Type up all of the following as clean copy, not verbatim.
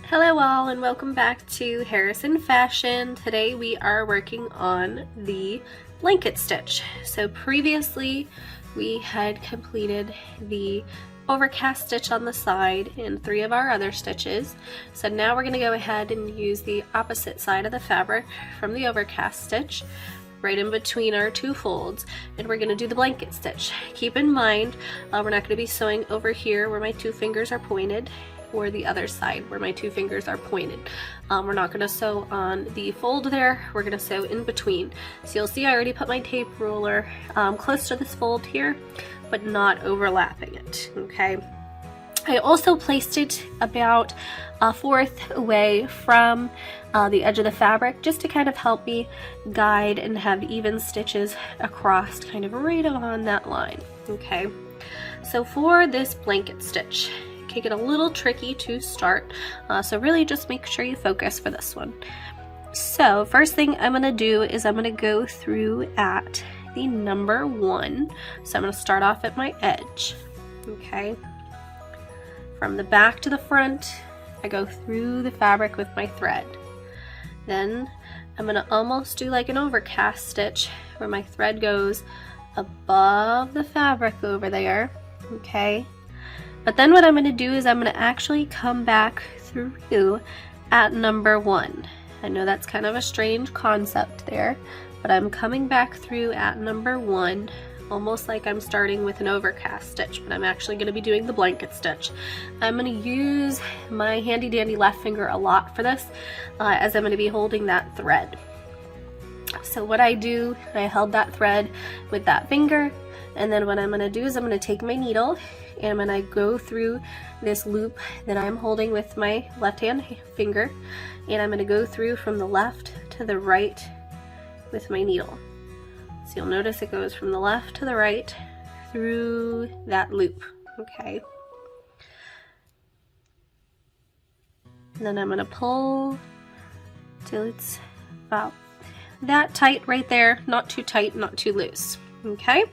Hello all and welcome back to Harrison Fashion. Today we are working on the blanket stitch. So previously we had completed the overcast stitch on the side and 3 of our other stitches. So now we're going to go ahead and use the opposite side of the fabric from the overcast stitch right in between our 2 folds, and we're going to do the blanket stitch. Keep in mind we're not going to be sewing over here where my 2 fingers are pointed, or the other side where my 2 fingers are pointed. We're not going to sew on the fold there, we're going to sew in between. So you'll see I already put my tape ruler close to this fold here, but not overlapping it, okay? I also placed it about 1/4 away from the edge of the fabric, just to kind of help me guide and have even stitches across, kind of right on that line, okay? So for this blanket stitch, it can get a little tricky to start, so really just make sure you focus for this one. So first thing I'm going to do is I'm going to go through at the number 1. So I'm going to start off at my edge, okay? From the back to the front, I go through the fabric with my thread. Then I'm going to almost do like an overcast stitch where my thread goes above the fabric over there, okay? But then what I'm going to do is I'm going to actually come back through at number 1. I know that's kind of a strange concept there, but I'm coming back through at number 1, almost like I'm starting with an overcast stitch, but I'm actually going to be doing the blanket stitch. I'm going to use my handy dandy left finger a lot for this, as I'm going to be holding that thread. So what I do, I held that thread with that finger, and then what I'm going to do is I'm going to take my needle and I'm going to go through this loop that I'm holding with my left hand finger, and I'm going to go through from the left to the right with my needle. So you'll notice it goes from the left to the right through that loop, okay? And then I'm going to pull till it's about that tight right there, not too tight, not too loose, okay?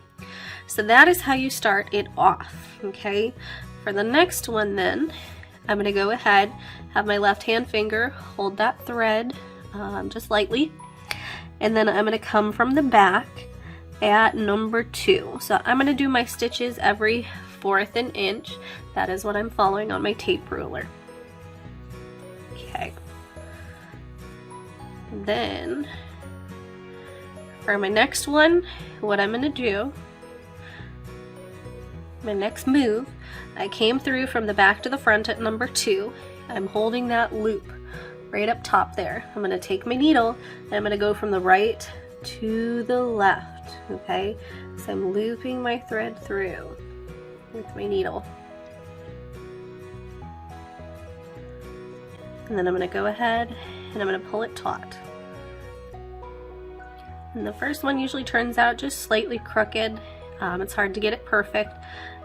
So that is how you start it off, okay? For the next one then, I'm going to go ahead, have my left hand finger hold that thread just lightly, and then I'm going to come from the back at number 2. So I'm going to do my stitches every 1/4 an inch. That is what I'm following on my tape ruler. Okay. Then for my next one, what I'm going to do, my next move, I came through from the back to the front at number 2. I'm holding that loop right up top there. I'm going to take my needle and I'm going to go from the right to the left, okay? So I'm looping my thread through with my needle. And then I'm going to go ahead and I'm going to pull it taut. And the first one usually turns out just slightly crooked. It's hard to get it perfect,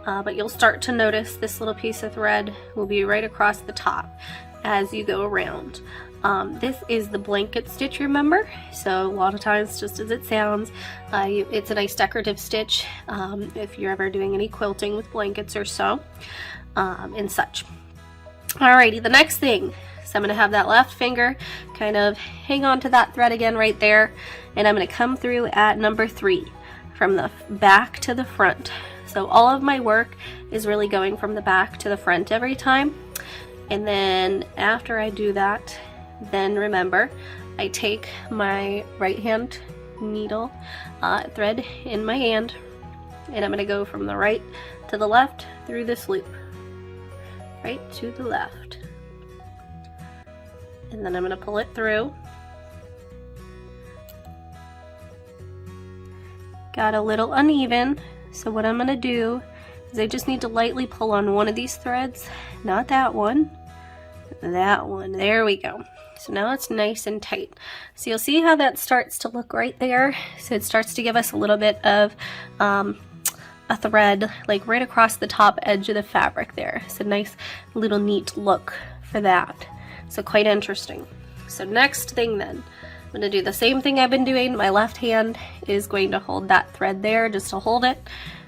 but you'll start to notice this little piece of thread will be right across the top as you go around. This is the blanket stitch, remember? So a lot of times, just as it sounds, it's a nice decorative stitch if you're ever doing any quilting with blankets or so, and such. Alrighty, the next thing, so I'm going to have that left finger kind of hang on to that thread again right there, and I'm going to come through at number 3 from the back to the front. So all of my work is really going from the back to the front every time. And then after I do that, then remember, I take my right hand needle thread in my hand, and I'm going to go from the right to the left through this loop. Right to the left. And then I'm going to pull it through. Got a little uneven, so what I'm going to do is I just need to lightly pull on one of these threads, not that one, that one. There we go. So now it's nice and tight. So you'll see how that starts to look right there. So it starts to give us a little bit of a thread like right across the top edge of the fabric there. It's a nice little neat look for that. So quite interesting. So next thing then, I'm going to do the same thing I've been doing. My left hand is going to hold that thread there just to hold it.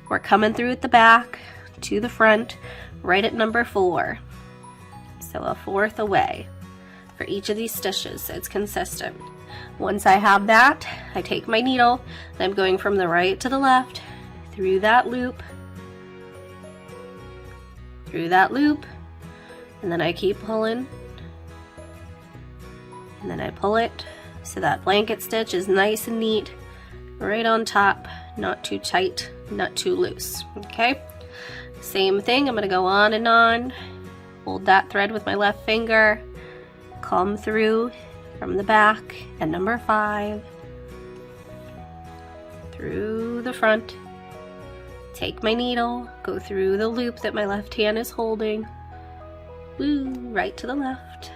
We're coming through at the back to the front right at number 4. So 1/4 away for each of these stitches, so it's consistent. Once I have that, I take my needle and I'm going from the right to the left through that loop, and then I keep pulling, and then I pull it so that blanket stitch is nice and neat right on top, not too tight, not too loose. Okay, same thing, I'm going to go on and on, hold that thread with my left finger, come through from the back at number 5, through the front, take my needle, go through the loop that my left hand is holding, woo, right to the left,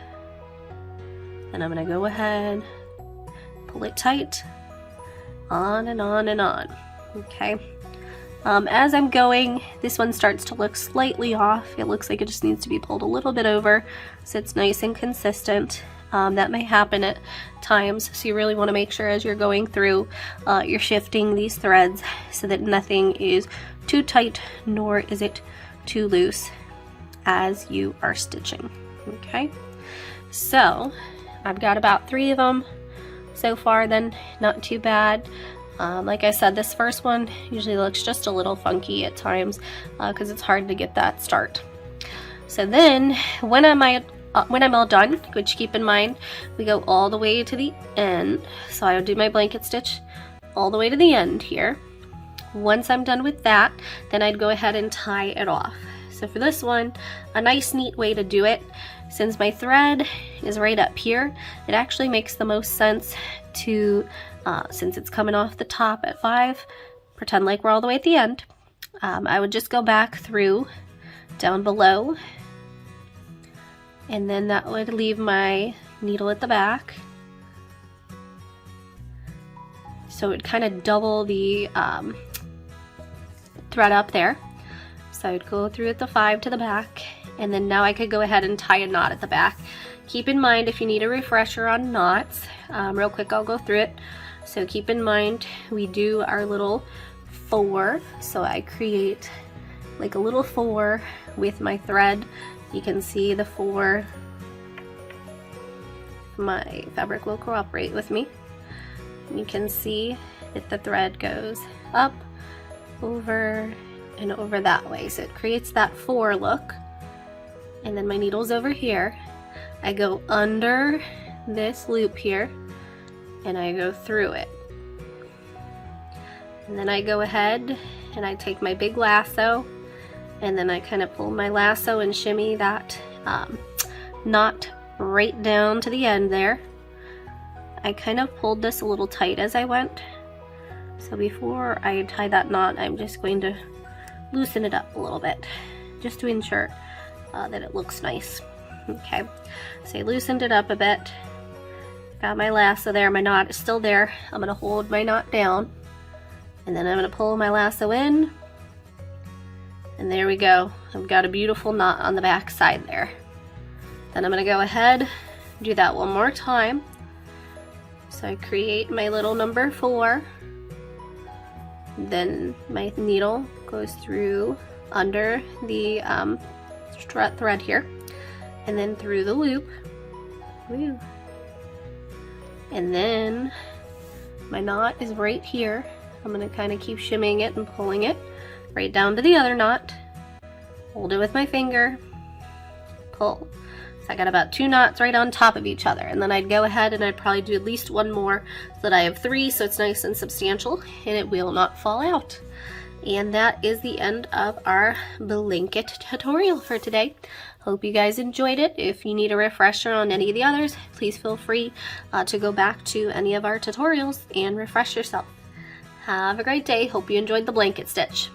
and I'm going to go ahead, pull it tight, on and on and on. Okay, as I'm going, this one starts to look slightly off. It looks like it just needs to be pulled a little bit over so it's nice and consistent. That may happen at times, so you really want to make sure as you're going through, you're shifting these threads so that nothing is too tight nor is it too loose as you are stitching. Okay, so I've got about 3 of them so far, then not too bad. Like I said, this first one usually looks just a little funky at times because it's hard to get that start. So then when I'm all done, which keep in mind, we go all the way to the end. So I would do my blanket stitch all the way to the end here. Once I'm done with that, then I'd go ahead and tie it off. So for this one, a nice neat way to do it, since my thread is right up here, it actually makes the most sense to, since it's coming off the top at 5, pretend like we're all the way at the end. I would just go back through down below, and then that would leave my needle at the back. So it would kind of double the thread up there. So I'd go through at the 5 to the back, and then now I could go ahead and tie a knot at the back. Keep in mind, if you need a refresher on knots, real quick I'll go through it. So keep in mind, we do our little 4, so I create like a little 4 with my thread. You can see the 4, my fabric will cooperate with me. You can see that the thread goes up, over, and over that way, so it creates that 4 look. And then my needle's over here. I go under this loop here and I go through it, and then I go ahead and I take my big lasso, and then I kind of pull my lasso and shimmy that knot right down to the end there. I kind of pulled this a little tight as I went, so before I tie that knot, I'm just going to loosen it up a little bit just to ensure that it looks nice. Okay, so I loosened it up a bit, got my lasso there, my knot is still there. I'm going to hold my knot down, and then I'm going to pull my lasso in, and there we go. I've got a beautiful knot on the back side there. Then I'm going to go ahead, do that one more time. So I create my little number 4, then my needle goes through under the thread here, and then through the loop. Woo. And then my knot is right here. I'm going to kind of keep shimmying it and pulling it right down to the other knot. Hold it with my finger, pull. So I got about 2 knots right on top of each other, and then I'd go ahead and I'd probably do at least 1 more so that I have 3, so it's nice and substantial and it will not fall out. And that is the end of our blanket tutorial for today. Hope you guys enjoyed it. If you need a refresher on any of the others, please feel free to go back to any of our tutorials and refresh yourself. Have a great day. Hope you enjoyed the blanket stitch.